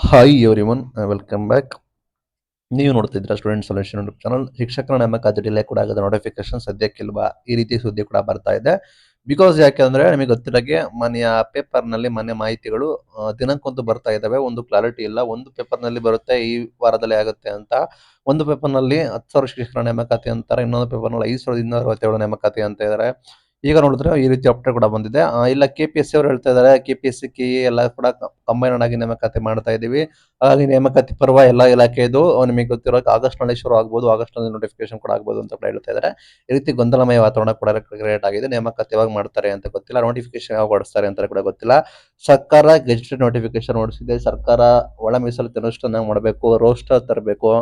Hi everyone, welcome back. ನೀವು ನೋಡ್ತಿದ್ದೀರಾ student solution YouTube channel. ಶಿಕ್ಷಕರ ನೇಮಕಾತಿ ಡಿಲೇ ಕೂಡ ಆಗದ ನೋಟಿಫಿಕೇಶನ್ ಸದ್ಯಕ್ಕಿಲ್ವಾ, ಈ ರೀತಿ ಸುದ್ದಿ ಕೂಡ ಬರ್ತಾ ಇದೆ. ಬಿಕಾಸ್ ಯಾಕೆಂದ್ರೆ ನಿಮಗೆ ಗೊತ್ತಿರೋಗೆ ಮನೆಯ ಪೇಪರ್ನಲ್ಲಿ ಮನೆ ಮಾಹಿತಿಗಳು ದಿನಕ್ಕೊಂದು ಬರ್ತಾ ಇದ್ದಾವೆ. ಒಂದು ಕ್ಲಾರಿಟಿ ಇಲ್ಲ. ಒಂದು ಪೇಪರ್ನಲ್ಲಿ ಬರುತ್ತೆ ಈ ವಾರದಲ್ಲಿ ಆಗುತ್ತೆ ಅಂತ, ಒಂದು ಪೇಪರ್ನಲ್ಲಿ 10,000 ಶಿಕ್ಷಕರ ನೇಮಕಾತಿ ಅಂತಾರೆ, ಇನ್ನೊಂದು ಪೇಪರ್ನಲ್ಲಿ 5,267 ನೇಮಕಾತಿ ಅಂತ ಇದ್ದಾರೆ. ಈಗ ನೋಡಿದ್ರೆ ಈ ರೀತಿ ಅಪ್ಡೇಟ್ ಕೂಡ ಬಂದಿದೆ. ಇಲ್ಲ KPSC ಅವರು ಹೇಳ್ತಾ ಇದ್ದಾರೆ, KPSC KE ಎಲ್ಲ ಕೂಡ ಕಂಬೈನ್ ಆಗಿ ನೇಮಕಾತಿ ಮಾಡ್ತಾ ಇದೀವಿ. ಹಾಗಾಗಿ ನೇಮಕಾತಿ ಪರ್ವ ಎಲ್ಲ ಇಲಾಖೆದು ನಿಮಗೆ ಗೊತ್ತಿರೋ ಆಗಸ್ಟ್ ನಲ್ಲಿ ಶುರು ಆಗ್ಬೋದು, ಆಗಸ್ಟ್ ನಲ್ಲಿ ನೋಟಿಫಿಕೇಶನ್ ಕೂಡ ಆಗ್ಬೋದು ಅಂತ ಕೂಡ ಹೇಳ್ತಾ ಇದ್ದಾರೆ. ಈ ರೀತಿ ಗೊಂದಲಮಯ ವಾತಾವರಣ ಕೂಡ ಕ್ರಿಯೇಟ್ ಆಗಿದೆ. ನೇಮಕಾತಿ ಯಾವಾಗ ಮಾಡ್ತಾರೆ ಅಂತ ಗೊತ್ತಿಲ್ಲ, ನೋಟಿಫಿಕೇಶನ್ ಯಾವಾಗ ಹೊಡಿಸ್ತಾರೆ ಅಂತ ಕೂಡ ಗೊತ್ತಿಲ್ಲ. ಸರ್ಕಾರ ಗೆಜೆಟೆಡ್ ನೋಟಿಫಿಕೇಶನ್ ಹೊಡಿಸಿದೆ. ಸರ್ಕಾರ ಒಳ ಮೀಸಲು ಅನುಷ್ಠಾನ ಮಾಡಬೇಕು, ರೋಸ್ಟರ್ ತರಬೇಕು,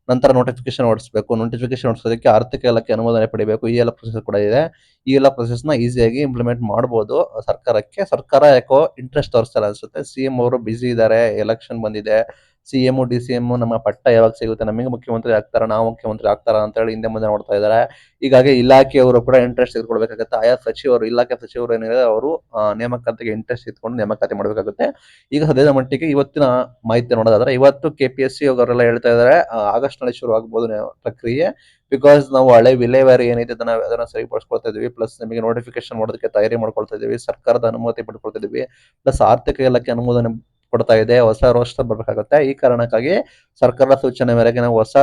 ನಂತರ ನೋಟಿಫಿಕೇಶನ್ ಹೊಡಿಸಬೇಕು. ನೋಟಿಫಿಕೇಶನ್ ಹೊಡಿಸೋದಕ್ಕೆ ಆರ್ಥಿಕ ಇಲಾಖೆ ಅನುಮೋದನೆ ಪಡಿಬೇಕು. ಈ ಎಲ್ಲ ಪ್ರೊಸೆಸ್ ಕೂಡ ಇದೆ. ಈ ಎಲ್ಲ ಪ್ರೊಸೆಸ್ ನ ಈಸಿಯಾಗಿ ಇಂಪ್ಲಿಮೆಂಟ್ ಮಾಡಬಹುದು ಸರ್ಕಾರಕ್ಕೆ. ಸರ್ಕಾರ ಯಾಕೋ ಇಂಟ್ರೆಸ್ಟ್ ತೋರಿಸ್ತಾರೆ ಅನ್ಸುತ್ತೆ. CM ಅವರು ಬಿಸಿ ಇದ್ದಾರೆ, ಎಲೆಕ್ಷನ್ ಬಂದಿದೆ. CM DCM ನಮ್ಮ ಪಟ್ಟ ಯಾವಾಗ ಸಿಗುತ್ತೆ, ನಮಗೆ ಮುಖ್ಯಮಂತ್ರಿ ಆಗ್ತಾರ, ನಾವು ಮುಖ್ಯಮಂತ್ರಿ ಆಗ್ತಾರ ಅಂತ ಹೇಳಿ ಹಿಂದೆ ಮುಂದೆ ನೋಡ್ತಾ ಇದ್ದಾರೆ. ಹೀಗಾಗಿ ಇಲಾಖೆಯವರು ಕೂಡ ಇಂಟ್ರೆಸ್ಟ್ ತೆಗೆದುಕೊಳ್ಬೇಕಾಗುತ್ತೆ. ಆಯಾ ಸಚಿವರು, ಇಲಾಖೆ ಸಚಿವರು ಏನಿದೆ ಅವರು ನೇಮಕಾತಿಗೆ ಇಂಟ್ರೆಸ್ಟ್ ಇಟ್ಕೊಂಡು ನೇಮಕಾತಿ ಮಾಡಬೇಕಾಗುತ್ತೆ. ಈಗ ಸದ್ಯದ ಮಟ್ಟಿಗೆ ಇವತ್ತಿನ ಮಾಹಿತಿ ನೋಡೋದಾದ್ರೆ, ಇವತ್ತು KPSC ಅವರೆಲ್ಲ ಹೇಳ್ತಾ ಇದ್ದಾರೆ ಆಗಸ್ಟ್ ನಲ್ಲಿ ಶುರು ಆಗಬಹುದು ಪ್ರಕ್ರಿಯೆ. ಬಿಕಾಸ್ ನಾವು ಹಳೆ ವಿಲೇವಾರಿ ಏನಿದೆ ಅದನ್ನ ಸರಿಪಡಿಸ್ಕೊಳ್ತಾ ಇದೀವಿ. ಪ್ಲಸ್ ನಿಮಗೆ ನೋಟಿಫಿಕೇಶನ್ ಮಾಡೋದಕ್ಕೆ ತಯಾರಿ ಮಾಡ್ಕೊಳ್ತಾ ಇದೀವಿ. ಸರ್ಕಾರದ ಅನುಮತಿ ಪಡ್ಕೊಳ್ತಾ ಇದೀವಿ. ಪ್ಲಸ್ ಆರ್ಥಿಕ ಇಲಾಖೆ ಅನುಮೋದನೆ ಕೊಡ್ತಾ ಇದೆ. ಹೊಸ ರೋಸ್ಟರ್ ಬರ್ಬೇಕಾಗುತ್ತೆ. ಈ ಕಾರಣಕ್ಕಾಗಿ ಸರ್ಕಾರದ ಸೂಚನೆ ಮೇರೆಗೆ ನಾವು ಹೊಸ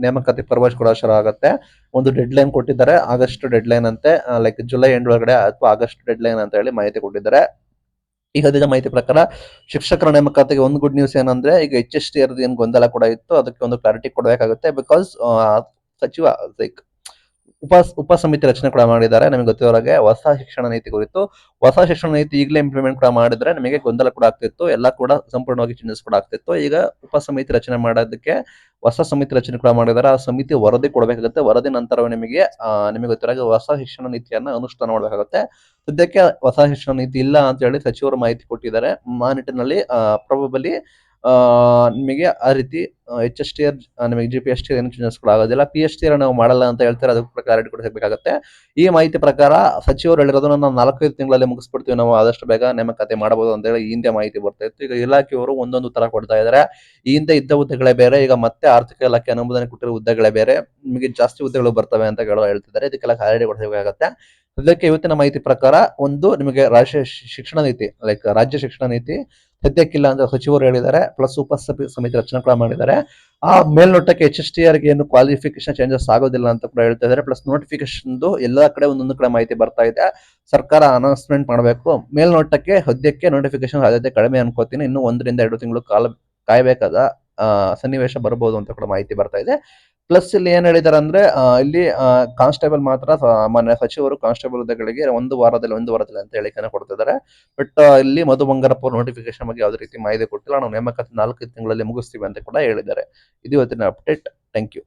ನೇಮಕಾತಿ ಪರ್ವ ಕೂಡ ಶುರು ಆಗುತ್ತೆ. ಒಂದು ಡೆಡ್ ಲೈನ್ ಕೊಟ್ಟಿದ್ದಾರೆ, ಆಗಸ್ಟ್ ಡೆಡ್ ಲೈನ್ ಅಂತೆ, ಲೈಕ್ ಜುಲೈ ಎಂಡ್ ಒಳಗಡೆ ಅಥವಾ ಆಗಸ್ಟ್ ಡೆಡ್ ಲೈನ್ ಅಂತ ಹೇಳಿ ಮಾಹಿತಿ ಕೊಟ್ಟಿದ್ದಾರೆ. ಈಗ ಸದ್ಯದ ಮಾಹಿತಿ ಪ್ರಕಾರ ಶಿಕ್ಷಕರ ನೇಮಕಾತಿಗೆ ಒಂದು ಗುಡ್ ನ್ಯೂಸ್ ಏನಂದ್ರೆ, ಈಗ HST ಏನು ಗೊಂದಲ ಕೂಡ ಇತ್ತು, ಅದಕ್ಕೆ ಒಂದು ಕ್ಲಾರಿಟಿ ಕೊಡಬೇಕಾಗುತ್ತೆ. ಬಿಕಾಸ್ ಸಚಿವ ಲೈಕ್ ಉಪ ಸಮಿತಿ ರಚನೆ ಕೂಡ ಮಾಡಿದ್ದಾರೆ. ನಮಗೆ ಗೊತ್ತಿರೋಗೆ ಹೊಸ ಶಿಕ್ಷಣ ನೀತಿ ಕುರಿತು ಹೊಸ ಶಿಕ್ಷಣ ನೀತಿ ಈಗಲೇ ಇಂಪ್ಲಿಮೆಂಟ್ ಕೂಡ ಮಾಡಿದ್ರೆ ನಮಗೆ ಗೊಂದಲ ಕೂಡ ಆಗ್ತಿತ್ತು, ಎಲ್ಲ ಕೂಡ ಸಂಪೂರ್ಣವಾಗಿ ಚೇಂಜಸ್ ಕೂಡ ಆಗ್ತಿತ್ತು. ಈಗ ಉಪ ಸಮಿತಿ ರಚನೆ ಮಾಡೋದಕ್ಕೆ ಹೊಸ ಸಮಿತಿ ರಚನೆ ಕೂಡ ಮಾಡಿದ್ದಾರೆ. ಆ ಸಮಿತಿ ವರದಿ ಕೊಡಬೇಕಾಗುತ್ತೆ. ವರದಿ ನಂತರವೇ ನಿಮಗೆ ಗೊತ್ತಿರೋ ಹೊಸ ಶಿಕ್ಷಣ ನೀತಿಯನ್ನ ಅನುಷ್ಠಾನ ಮಾಡಬೇಕಾಗುತ್ತೆ. ಸದ್ಯಕ್ಕೆ ಹೊಸ ಶಿಕ್ಷಣ ನೀತಿ ಇಲ್ಲ ಅಂತ ಹೇಳಿ ಸಚಿವರು ಮಾಹಿತಿ ಕೊಟ್ಟಿದ್ದಾರೆ. ಆ ನಿಟ್ಟಿನಲ್ಲಿ ಪ್ರಾಬಬಲಿ ನಿಮಗೆ ಆ ರೀತಿ HST ನಿಮಗೆ GPST ಏನು ಚೇಂಜಸ್ ಕೂಡ ಆಗೋದಿಲ್ಲ. PST ನಾವು ಮಾಡಲ್ಲ ಅಂತ ಹೇಳ್ತಾರೆ, ಅದಕ್ಕೆ ಕ್ಲಾರಿಟಿ ಕೂಡ ಸಿಗಬೇಕಾಗುತ್ತೆ. ಈ ಮಾಹಿತಿ ಪ್ರಕಾರ ಸಚಿವರು ಹೇಳಿರೋದನ್ನ ನಾವು 4-5 ತಿಂಗಳಲ್ಲಿ ಮುಗಿಸ್ಬಿಡ್ತೀವಿ, ನಾವು ಆದಷ್ಟು ಬೇಗ ನೇಮಕಾತಿ ಮಾಡಬಹುದು ಅಂತ ಹೇಳಿ ಈ ಹಿಂದೆ ಮಾಹಿತಿ ಬರ್ತಾ ಇತ್ತು. ಈಗ ಇಲಾಖೆಯವರು ಒಂದೊಂದು ತರ ಕೊಡ್ತಾ ಇದ್ದಾರೆ. ಈ ಹಿಂದೆ ಇದ್ದ ಹುದ್ದೆಗಳೇ ಬೇರೆ, ಈಗ ಮತ್ತೆ ಆರ್ಥಿಕ ಇಲಾಖೆ ಅನುಮೋದನೆ ಕೊಟ್ಟಿರೋ ಹುದ್ದೆಗಳೇ ಬೇರೆ, ನಿಮಗೆ ಜಾಸ್ತಿ ಹುದ್ದೆಗಳು ಬರ್ತವೆ ಅಂತ ಹೇಳ್ತಿದ್ದಾರೆ. ಇದಕ್ಕೆಲ್ಲ ಕ್ಲಾರಿಟಿ ಕೊಡಬೇಕಾಗುತ್ತೆ. ಸದ್ಯಕ್ಕೆ ಇವತ್ತಿನ ಮಾಹಿತಿ ಪ್ರಕಾರ ಒಂದು ನಿಮಗೆ ರಾಷ್ಟ್ರೀಯ ಶಿಕ್ಷಣ ನೀತಿ, ಲೈಕ್ ರಾಜ್ಯ ಶಿಕ್ಷಣ ನೀತಿ ಸದ್ಯಕ್ಕಿಲ್ಲ ಅಂತ ಸಚಿವರು ಹೇಳಿದ್ದಾರೆ. ಪ್ಲಸ್ ಉಪ ಸಮಿತಿ ರಚನೆ ಕೂಡ ಮಾಡಿದ್ದಾರೆ. ಆ ಮೇಲ್ನೋಟಕ್ಕೆ HST ಏನು ಕ್ವಾಲಿಫಿಕೇಶನ್ ಚೇಂಜಸ್ ಆಗೋದಿಲ್ಲ ಅಂತ ಕೂಡ ಹೇಳ್ತಾ ಇದ್ದಾರೆ. ಪ್ಲಸ್ ನೋಟಿಫಿಕೇಶನ್ ಎಲ್ಲಾ ಕಡೆ ಒಂದೊಂದು ಕಡೆ ಮಾಹಿತಿ ಬರ್ತಾ ಇದೆ. ಸರ್ಕಾರ ಅನೌನ್ಸ್ಮೆಂಟ್ ಮಾಡಬೇಕು. ಮೇಲ್ನೋಟಕ್ಕೆ ಸದ್ಯಕ್ಕೆ ನೋಟಿಫಿಕೇಶನ್ ಸಾಧ್ಯತೆ ಕಡಿಮೆ ಅನ್ಕೋತೀನಿ. ಇನ್ನು 1-2 ತಿಂಗಳು ಕಾಯಬೇಕಾದ ಸನ್ನಿವೇಶ ಬರಬಹುದು ಅಂತ ಕೂಡ ಮಾಹಿತಿ ಬರ್ತಾ ಇದೆ. ಪ್ಲಸ್ ಇಲ್ಲಿ ಏನ್ ಹೇಳಿದಾರೆ ಅಂದ್ರೆ, ಇಲ್ಲಿ ಕಾನ್ಸ್ಟೇಬಲ್ ಮಾತ್ರ ಮಾನ್ಯ ಸಚಿವರು ಕಾನ್ಸ್ಟೇಬಲ್ ಹುದ್ದೆಗಳಿಗೆ ಒಂದು ವಾರದಲ್ಲಿ ಅಂತ ಹೇಳಿಕೆನ ಕೊಡ್ತಿದ್ದಾರೆ. ಬಟ್ ಇಲ್ಲಿ ಮಧು ಬಂಗಾರಪ್ಪ ನೋಟಿಫಿಕೇಶನ್ ಬಗ್ಗೆ ಯಾವುದೇ ರೀತಿ ಮಾಹಿತಿ ಕೊಟ್ಟಿಲ್ಲ. ನಾವು ನೇಮಕಾತಿ 4 ತಿಂಗಳಲ್ಲಿ ಮುಗಿಸ್ತೀವಿ ಅಂತ ಕೂಡ ಹೇಳಿದ್ದಾರೆ. ಇದು ಇವತ್ತಿನ ಅಪ್ಡೇಟ್. Thank you.